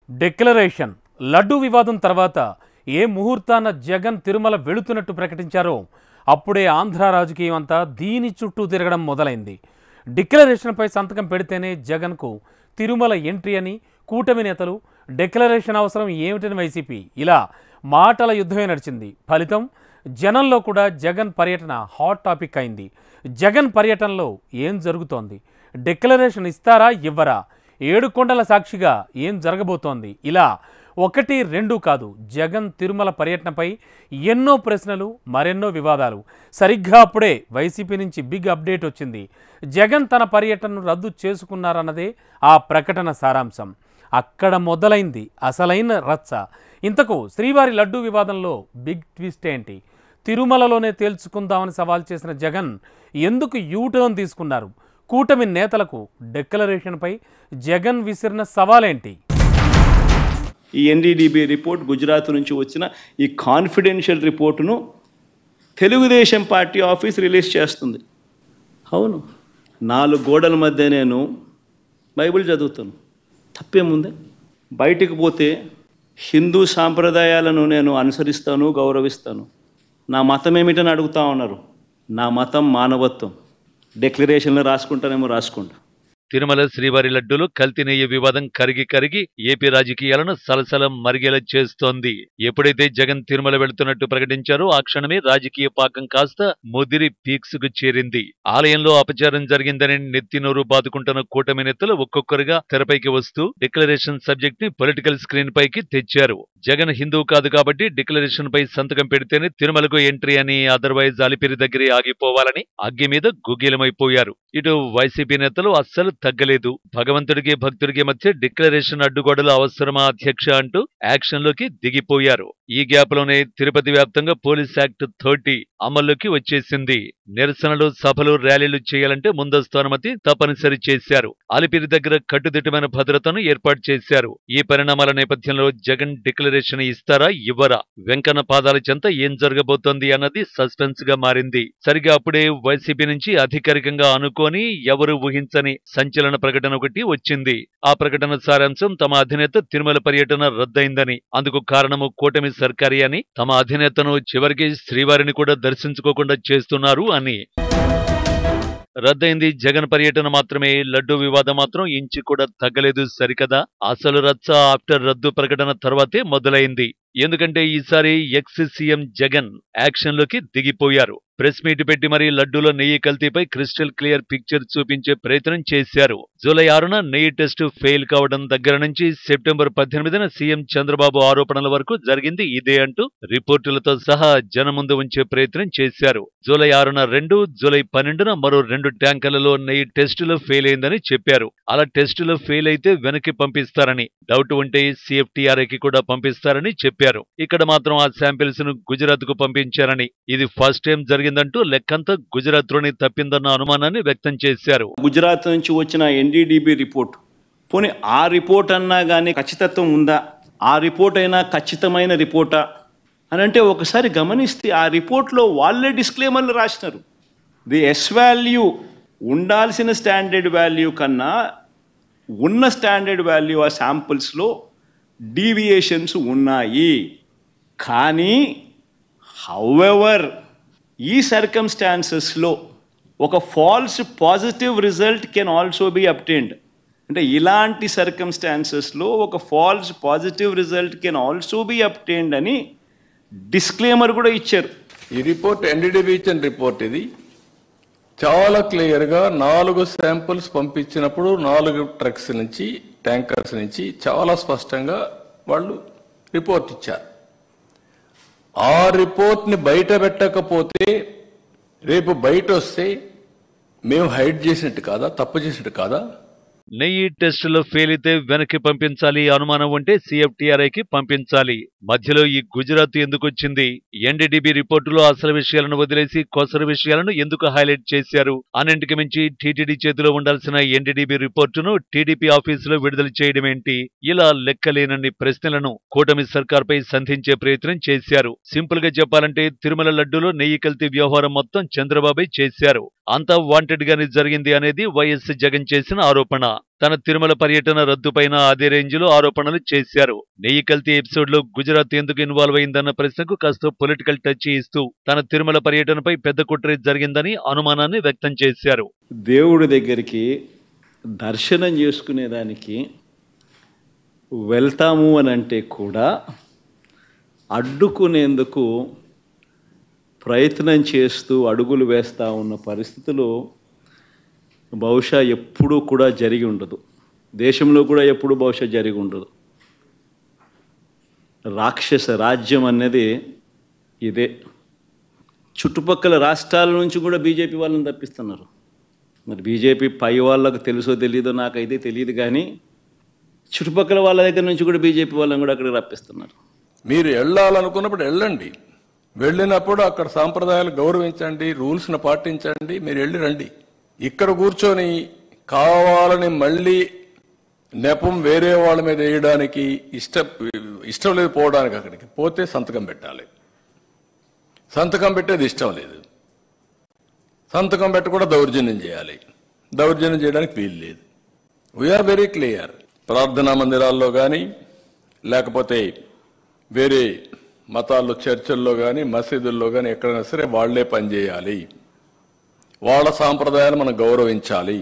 Declaration laddu వివాదం తర్వాత ఏ ముహూర్తాన జగన్ తిరుమల వెళుతున్నట్టు ప్రకటించారో అప్పుడే ఆంధ్ర రాజకీయం అంతా దీని చుట్టూ తిరగడం మొదలైంది. డిక్లరేషన్పై సంతకం పెడితేనే జగన్కు తిరుమల ఎంట్రీ అని కూటమి నేతలు, డిక్లరేషన్ అవసరం ఏమిటని వైసీపీ, ఇలా మాటల యుద్ధమే నడిచింది. ఫలితం జనంలో కూడా జగన్ పర్యటన హాట్ టాపిక్ అయింది. జగన్ పర్యటనలో ఏం జరుగుతోంది? డిక్లరేషన్ ఇస్తారా ఇవ్వరా? ఏడుకొండల సాక్షిగా ఏం జరగబోతోంది? ఇలా ఒకటి రెండు కాదు, జగన్ తిరుమల పర్యటనపై ఎన్నో ప్రశ్నలు, మరెన్నో వివాదాలు. సరిగ్గా అప్పుడే వైసీపీ నుంచి బిగ్ అప్డేట్ వచ్చింది. జగన్ తన పర్యటనను రద్దు చేసుకున్నారన్నదే ఆ ప్రకటన సారాంశం. అక్కడ మొదలైంది అసలైన రచ్చ. ఇంతకు శ్రీవారి లడ్డూ వివాదంలో బిగ్ ట్విస్ట్ ఏంటి? తిరుమలలోనే తేల్చుకుందామని సవాల్ చేసిన జగన్ ఎందుకు యూటర్న్ తీసుకున్నారు? కూటమి నేతలకు డిక్లరేషన్పై జగన్ విసిరిన సవాలేంటి? ఈ ఎన్డీడీబీ రిపోర్ట్, గుజరాత్ నుంచి వచ్చిన ఈ కాన్ఫిడెన్షియల్ రిపోర్టును తెలుగుదేశం పార్టీ ఆఫీస్ రిలీజ్ చేస్తుంది. అవును, 4 గోడల మధ్య నేను బైబిల్ చదువుతాను, తప్పేముంది? బయటికి పోతే హిందూ సాంప్రదాయాలను నేను అనుసరిస్తాను, గౌరవిస్తాను. నా మతం ఏమిటని అడుగుతా ఉన్నారు. నా మతం మానవత్వం. డిక్లరేషన్లో రాసుకుంటానేమో రాసుకుంటా. తిరుమల శ్రీవారి లడ్డూలు కల్తీ నెయ్యి వివాదం కరిగి కరిగి ఏపీ రాజకీయాలను సలసలం మరిగేలా చేస్తోంది. ఎప్పుడైతే జగన్ తిరుమల వెళుతున్నట్టు ప్రకటించారో ఆ క్షణమే రాజకీయ పాకం కాస్త ముదిరి పీక్స్ కు చేరింది. ఆలయంలో అపచారం జరిగిందని నెత్తినోరు బాదుకుంటున్న కూటమి నేతలు ఒక్కొక్కరుగా తెరపైకి వస్తూ డిక్లరేషన్ సబ్జెక్ట్ ని పొలిటికల్ స్క్రీన్ పైకి తెచ్చారు. జగన్ హిందువు కాదు కాబట్టి డిక్లరేషన్ పై సంతకం పెడితేనే తిరుమలకు ఎంట్రీ అని, అదర్వైజ్ అలిపిరి దగ్గరే ఆగిపోవాలని అగ్గి మీద గుగ్గిలమైపోయారు. ఇటు వైసీపీ నేతలు అస్సలు తగ్గలేదు. భగవంతుడికి భక్తుడికి మధ్య డిక్లరేషన్ అడ్డుగోడలు అవసరమా అధ్యక్ష అంటూ యాక్షన్ లోకి దిగిపోయారు. ఈ గ్యాప్ లోనే తిరుపతి వ్యాప్తంగా పోలీస్ యాక్ట్ 30 అమల్లోకి వచ్చేసింది. నిరసనలు, సభలు, ర్యాలీలు చేయాలంటే ముందస్తు అనుమతి తప్పనిసరి చేశారు. అలిపిరి దగ్గర కట్టుదిట్టమైన భద్రతను ఏర్పాటు చేశారు. ఈ పరిణామాల నేపథ్యంలో జగన్ డిక్లరేషన్ ఇస్తారా ఇవ్వరా? వెంకన్న పాదాల చెంత ఏం జరగబోతోంది అన్నది సస్పెన్స్ గా మారింది. సరిగా అప్పుడే వైసీపీ నుంచి అధికారికంగా అనుకోని, ఎవరు ఊహించని సంచలన ప్రకటన ఒకటి వచ్చింది. ఆ ప్రకటన సారాంశం తమ అధినేత తిరుమల పర్యటన రద్దయిందని, అందుకు కారణము కూటమి సర్కారీ అని, తమ అధినేతను చివరికి శ్రీవారిని కూడా దర్శించుకోకుండా చేస్తున్నారు అని. రద్దయింది జగన్ పర్యటన మాత్రమే, లడ్డూ వివాదం మాత్రం ఇంచి కూడా తగ్గలేదు సరికదా. అసలు రచ్చ ఆఫ్టర్ రద్దు ప్రకటన తర్వాతే మొదలైంది. ఎందుకంటే ఈసారి ఎక్స్ సీఎం జగన్ యాక్షన్ లోకి దిగిపోయారు. ప్రెస్ మీట్ పెట్టి మరీ లడ్డూలో నెయ్యి కల్తీపై క్రిస్టల్ క్లియర్ పిక్చర్ చూపించే ప్రయత్నం చేశారు. జూలై 6న నెయ్యి టెస్టు ఫెయిల్ కావడం దగ్గర నుంచి సెప్టెంబర్ 18న సీఎం చంద్రబాబు ఆరోపణల వరకు జరిగింది ఇదే అంటూ రిపోర్టులతో సహా జనం ముందు ఉంచే ప్రయత్నం చేశారు. జూలై 6న 2, జూలై 12న మరో 2 ట్యాంకర్లలో నెయ్యి టెస్టులో ఫెయిల్ అయిందని చెప్పారు. అలా టెస్టులో ఫెయిల్ అయితే వెనక్కి పంపిస్తారని, డౌట్ ఉంటే CFTRAకి కూడా పంపిస్తారని చెప్పారు. ఇక్కడ మాత్రం ఆ శాంపిల్స్ ను గుజరాత్ కు పంపించారని, ఇది ఫస్ట్ టైం జరిగిందంటూ లెక్కంతా గుజరాత్ లోనే తప్పిందన్న అనుమానాన్ని వ్యక్తం చేశారు. గుజరాత్ నుంచి వచ్చిన ఎన్డీడీబీ రిపోర్ట్, పోనీ ఆ రిపోర్ట్ అన్నా కానీ ఖచ్చితత్వం ఉందా? ఆ రిపోర్ట్ అయినా ఖచ్చితమైన రిపోర్టా అని అంటే ఒకసారి గమనిస్తే ఆ రిపోర్ట్లో వాళ్ళే డిస్క్లైమర్లు రాసినారు. ది ఎస్ వాల్యూ ఉండాల్సిన స్టాండర్డ్ వాల్యూ కన్నా ఉన్న స్టాండర్డ్ వాల్యూ ఆ శాంపుల్స్లో డీవియేషన్స్ ఉన్నాయి. కానీ హౌఎవర్ ఈ సర్కమ్స్టాన్సెస్లో ఒక false positive result can also be obtained. అంటే ఇలాంటి సర్కమ్స్టాన్సెస్లో ఒక false positive result can also be obtained అని డిస్క్లైమర్ కూడా ఇచ్చారు. ఈ రిపోర్ట్ ఎన్డీడీబీ ఇచ్చిన రిపోర్ట్ ఇది చాలా క్లియర్గా 4 శాంపుల్స్ పంపించినప్పుడు 4 ట్రక్స్ నుంచి, ట్యాంకర్స్ నుంచి చాలా స్పష్టంగా వాళ్ళు రిపోర్ట్ ఇచ్చారు. ఆ రిపోర్ట్ని బయట పెట్టకపోతే రేపు బయట వస్తే మేము హైడ్ చేసినట్టు కాదా, తప్పు చేసినట్టు కాదా? నెయ్యి టెస్టులో ఫెయిల్ అయితే వెనక్కి పంపించాలి, అనుమానం ఉంటే CFTRAకి పంపించాలి. మధ్యలో ఈ గుజరాత్ ఎందుకు వచ్చింది? ఎన్డీడీబీ రిపోర్టులో అసలు విషయాలను వదిలేసి కొసరు విషయాలను ఎందుకు హైలైట్ చేశారు? అన్నింటికి మించి టీటీడీ చేతిలో ఉండాల్సిన ఎన్డీడీబీ రిపోర్టును టీడీపీ ఆఫీసులో విడుదల చేయడం ఏంటి? ఇలా లెక్కలేనన్ని ప్రశ్నలను కూటమి సర్కార్పై సంధించే ప్రయత్నం చేశారు. సింపుల్ గా చెప్పాలంటే తిరుమల లడ్డూలో నెయ్యి కల్తీ వ్యవహారం మొత్తం చంద్రబాబే చేశారు. అంతా వాంటెడ్ గానే జరిగింది అనేది వైఎస్ జగన్ చేసిన ఆరోపణ. తన తిరుమల పర్యటన రద్దుపైన అదే రేంజ్ లో ఆరోపణలు చేశారు. నెయ్యి కల్తీ ఎపిసోడ్ లో గుజరాత్ ఎందుకు ఇన్వాల్వ్ అయిందన్న ప్రశ్నకు కాస్త పొలిటికల్ టచ్ ఇస్తూ తన తిరుమల పర్యటనపై పెద్ద కుట్ర జరిగిందని అనుమానాన్ని వ్యక్తం చేశారు. దేవుడి దగ్గరికి దర్శనం చేసుకునేదానికి వెళ్తాము అని అంటే కూడా అడ్డుకునేందుకు ప్రయత్నం చేస్తూ అడుగులు వేస్తూ ఉన్న పరిస్థితులు బహుశా ఎప్పుడూ కూడా జరిగి ఉండదు. దేశంలో కూడా ఎప్పుడూ బహుశా జరిగి ఉండదు. రాక్షస రాజ్యం అనేది ఇదే. చుట్టుపక్కల రాష్ట్రాల నుంచి కూడా బీజేపీ వాళ్ళని తప్పిస్తున్నారు. మరి బీజేపీ పై వాళ్ళకు తెలుసో తెలీదో నాకైతే తెలియదు, కానీ చుట్టుపక్కల వాళ్ళ దగ్గర నుంచి కూడా బీజేపీ వాళ్ళని కూడా అక్కడికి రప్పిస్తున్నారు. మీరు వెళ్ళాలనుకున్నప్పుడు వెళ్ళండి, వెళ్ళినప్పుడు అక్కడ సాంప్రదాయాలు గౌరవించండి, రూల్స్ను పాటించండి, మీరు వెళ్ళి రండి. ఇక్కడ కూర్చొని కావాలని మళ్ళీ నెపం వేరే వాళ్ళ మీద వేయడానికి ఇష్టం లేదు. పోవడానికి అక్కడికి పోతే సంతకం పెట్టాలి. సంతకం పెట్టేది ఇష్టం లేదు. సంతకం పెట్టకుండా దౌర్జన్యం చేయాలి. దౌర్జన్యం చేయడానికి వీలు లేదు. We are very clear. ప్రార్థనా మందిరాల్లో కానీ లేకపోతే వేరే మతాల్లో చర్చల్లో కానీ మసీదుల్లో కానీ ఎక్కడైనా సరే వాళ్లే పనిచేయాలి. వాళ్ళ సాంప్రదాయాలు మనం గౌరవించాలి.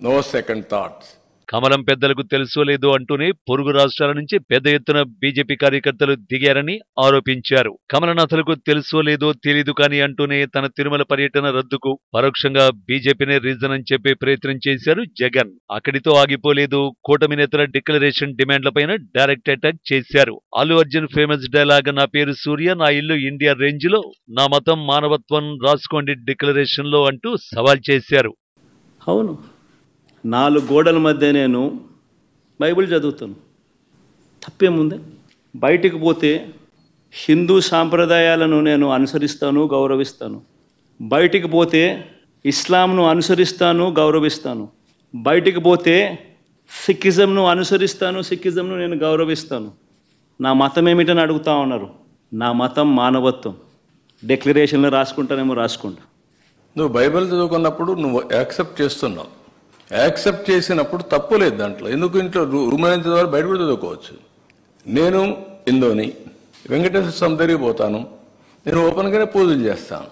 No second thoughts. కమలం పెద్దలకు తెలుసో లేదో అంటూనే పొరుగు రాష్ట్రాల నుంచి పెద్ద ఎత్తున బీజేపీ కార్యకర్తలు దిగారని ఆరోపించారు. కమలనాథులకు తెలుసో లేదో తెలీదు కానీ అంటూనే తన తిరుమల పర్యటన రద్దుకు పరోక్షంగా బీజేపీనే రీజన్ అని చెప్పే ప్రయత్నం చేశారు జగన్. అక్కడితో ఆగిపోలేదు. కూటమి నేతల డిక్లరేషన్ డిమాండ్లపైన డైరెక్ట్ అటాక్ చేశారు. అల్లు అర్జున్ ఫేమస్ డైలాగ్ నా పేరు సూర్య, నా ఇల్లు ఇండియా రేంజ్ లో నా మతం మానవత్వం రాసుకోండి డిక్లరేషన్ లో అంటూ సవాల్ చేశారు. అవును, 4 గోడల మధ్య నేను బైబిల్ చదువుతాను, తప్పేముంది? బయటికి పోతే హిందూ సాంప్రదాయాలను నేను అనుసరిస్తాను, గౌరవిస్తాను. బయటికి పోతే ఇస్లాంను అనుసరిస్తాను, గౌరవిస్తాను. బయటికి పోతే సిక్కిజంను అనుసరిస్తాను, సిక్కిజంను నేను గౌరవిస్తాను. నా మతం ఏమిటని అడుగుతా ఉన్నారు. నా మతం మానవత్వం. డిక్లరేషన్లో రాసుకుంటానేమో రాసుకుంటా. నువ్వు బైబిల్ చదువుకున్నప్పుడు నువ్వు యాక్సెప్ట్ చేస్తున్నావు. యాక్సెప్ట్ చేసినప్పుడు తప్పు లేదు దాంట్లో. ఎందుకు ఇంట్లో రూమ్ అయినంత వరకు బయట కూడా చదువుకోవచ్చు. నేను హిందూని, వెంకటేశ్వర స్వామి దగ్గరికి పోతాను, నేను ఓపెన్గానే పూజలు చేస్తాను.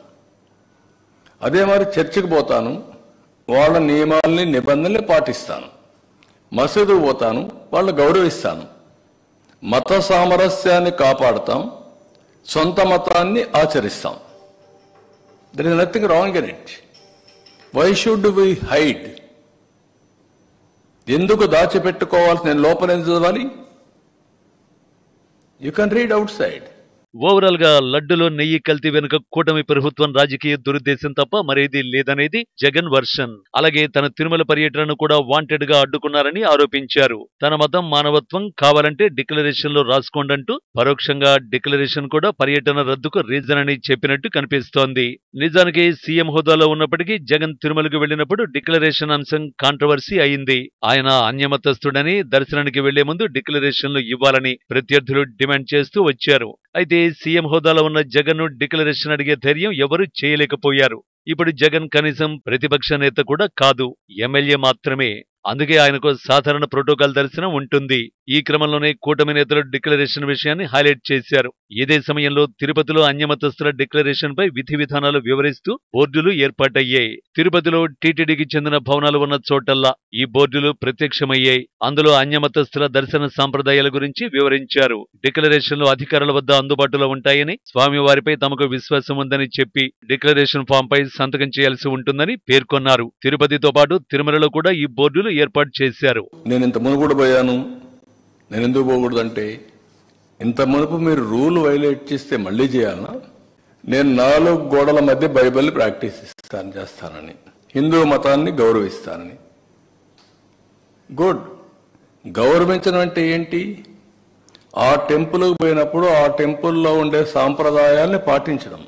అదే మరి చర్చికి పోతాను, వాళ్ళ నియమాలని నిబంధనల్ని పాటిస్తాను. మసీదుకు పోతాను, వాళ్ళని గౌరవిస్తాను. మత సామరస్యాన్ని కాపాడుతాం, సొంత మతాన్ని ఆచరిస్తాం. There is nothing wrong in it. Why should we hide? ఎందుకు దాచిపెట్టుకోవాల్సి? నేను లోపల ఎందుకు చదవాలి? You can read outside. Overall గా లడ్డులో నెయ్యి కల్తీ వెనుక కూటమి ప్రభుత్వం రాజకీయ దురుద్దేశం తప్ప మరేదీ లేదనేది జగన్ వర్షన్. అలాగే తన తిరుమల పర్యటనను కూడా వాంటెడ్ గా అడ్డుకున్నారని ఆరోపించారు. తన మతం మానవత్వం, కావాలంటే డిక్లరేషన్ లో రాసుకోండంటూ పరోక్షంగా డిక్లరేషన్ కూడా పర్యటన రద్దుకు రీజన్ అని చెప్పినట్టు కనిపిస్తోంది. నిజానికి సీఎం హోదాలో ఉన్నప్పటికీ జగన్ తిరుమలకు వెళ్లినప్పుడు డిక్లరేషన్ అంశం కాంట్రవర్సీ అయింది. ఆయన అన్యమతస్థుడని, దర్శనానికి వెళ్లే ముందు డిక్లరేషన్లు ఇవ్వాలని ప్రత్యర్థులు డిమాండ్ చేస్తూ వచ్చారు. అయితే సీఎం హోదాలో ఉన్న జగన్ ను డిక్లరేషన్ అడిగే ధైర్యం ఎవరూ చేయలేకపోయారు. ఇప్పుడు జగన్ కనీసం ప్రతిపక్ష నేత కూడా కాదు, ఎమ్మెల్యే మాత్రమే. అందుకే ఆయనకు సాధారణ ప్రోటోకాల్ దర్శనం ఉంటుంది. ఈ క్రమంలోనే కూటమి నేతలు డిక్లరేషన్ విషయాన్ని హైలైట్ చేశారు. ఇదే సమయంలో తిరుపతిలో అన్యమతస్థుల డిక్లరేషన్ పై విధి విధానాలు వివరిస్తూ బోర్డులు ఏర్పాటయ్యాయి. తిరుపతిలో టీటీడీకి చెందిన భవనాలు ఉన్న చోటల్లా ఈ బోర్డులు ప్రత్యక్షమయ్యాయి. అందులో అన్యమతస్థుల దర్శన సాంప్రదాయాల గురించి వివరించారు. డిక్లరేషన్లు అధికారుల వద్ద అందుబాటులో ఉంటాయని, స్వామివారిపై తమకు విశ్వాసం ఉందని చెప్పి డిక్లరేషన్ ఫామ్ పై సంతకం చేయాల్సి ఉంటుందని పేర్కొన్నారు. తిరుపతితో పాటు తిరుమలలో కూడా ఈ బోర్డులు ఏర్పాటు చేశారు. నేను ఇంత మునుగుడు పోయాను, నేను ఎందుకు పోకూడదంటే, ఇంత మునుపు మీరు రూల్ వైలేట్ చేస్తే మళ్ళీ చేయాలనా? నేను 4 గోడల మధ్య బైబిల్ ప్రాక్టీస్ చేస్తానని, హిందూ మతాన్ని గౌరవిస్తానని. గుడ్. గౌరవించడం అంటే ఏంటి? ఆ టెంపుల్కి పోయినప్పుడు ఆ టెంపుల్లో ఉండే సాంప్రదాయాల్ని పాటించడం.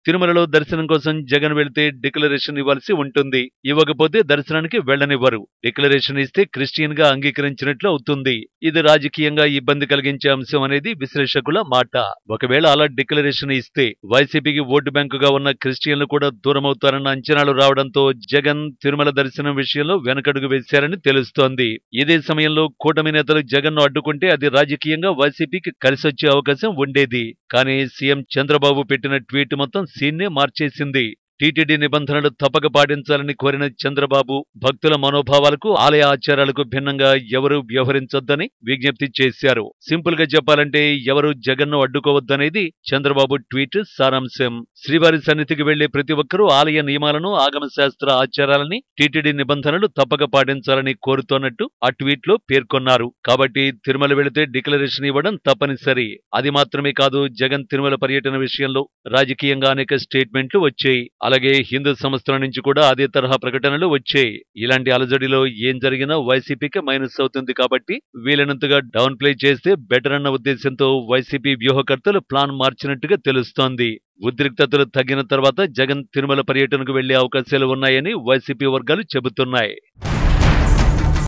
తిరుమలలో దర్శనం కోసం జగన్ వెళ్తే డిక్లరేషన్ ఇవ్వాల్సి ఉంటుంది. ఇవ్వకపోతే దర్శనానికి వెళ్లనివ్వరు. డిక్లరేషన్ ఇస్తే క్రిస్టియన్ గా అంగీకరించినట్లు అవుతుంది. ఇది రాజకీయంగా ఇబ్బంది కలిగించే అంశం అనేది విశ్లేషకుల మాట. ఒకవేళ అలా డిక్లరేషన్ ఇస్తే వైసీపీకి ఓటు బ్యాంకుగా ఉన్న క్రిస్టియన్లు కూడా దూరమవుతారన్న అంచనాలు రావడంతో జగన్ తిరుమల దర్శనం విషయంలో వెనకడుగు వేశారని తెలుస్తోంది. ఇదే సమయంలో కూటమి నేతలు జగన్ ను అడ్డుకుంటే అది రాజకీయంగా వైసీపీకి కలిసొచ్చే అవకాశం ఉండేది. కానీ సీఎం చంద్రబాబు పెట్టిన ట్వీట్ మొత్తం సీన్నే మార్చేసింది. టీటీడీ నిబంధనలు తప్పక పాటించాలని కోరిన చంద్రబాబు భక్తుల మనోభావాలకు, ఆలయ ఆచారాలకు భిన్నంగా ఎవరూ వ్యవహరించొద్దని విజ్ఞప్తి చేశారు. సింపుల్ గా చెప్పాలంటే ఎవరూ జగన్ను అడ్డుకోవద్దనేది చంద్రబాబు ట్వీట్ సారాంశం. శ్రీవారి సన్నిధికి వెళ్లే ప్రతి ఒక్కరూ ఆలయ నియమాలను, ఆగమ శాస్త్ర ఆచారాలని, టీటీడీ నిబంధనలు తప్పక పాటించాలని కోరుతోన్నట్టు ఆ ట్వీట్ లో పేర్కొన్నారు. కాబట్టి తిరుమల వెళితే డిక్లరేషన్ ఇవ్వడం తప్పనిసరి. అది మాత్రమే కాదు, జగన్ తిరుమల పర్యటన విషయంలో రాజకీయంగా అనేక స్టేట్మెంట్లు వచ్చాయి. అలాగే హిందూ సంస్థల నుంచి కూడా అదే తరహా ప్రకటనలు వచ్చాయి. ఇలాంటి అలజడిలో ఏం జరిగినా వైసీపీకి మైనస్ అవుతుంది కాబట్టి వీలైనంతగా డౌన్ ప్లే చేస్తే బెటర్ అన్న ఉద్దేశంతో వైసీపీ వ్యూహకర్తలు ప్లాన్ మార్చినట్టుగా తెలుస్తోంది. ఉద్రిక్తతలు తగ్గిన తర్వాత జగన్ తిరుమల పర్యటనకు వెళ్లే అవకాశాలు ఉన్నాయని వైసీపీ వర్గాలు చెబుతున్నాయి.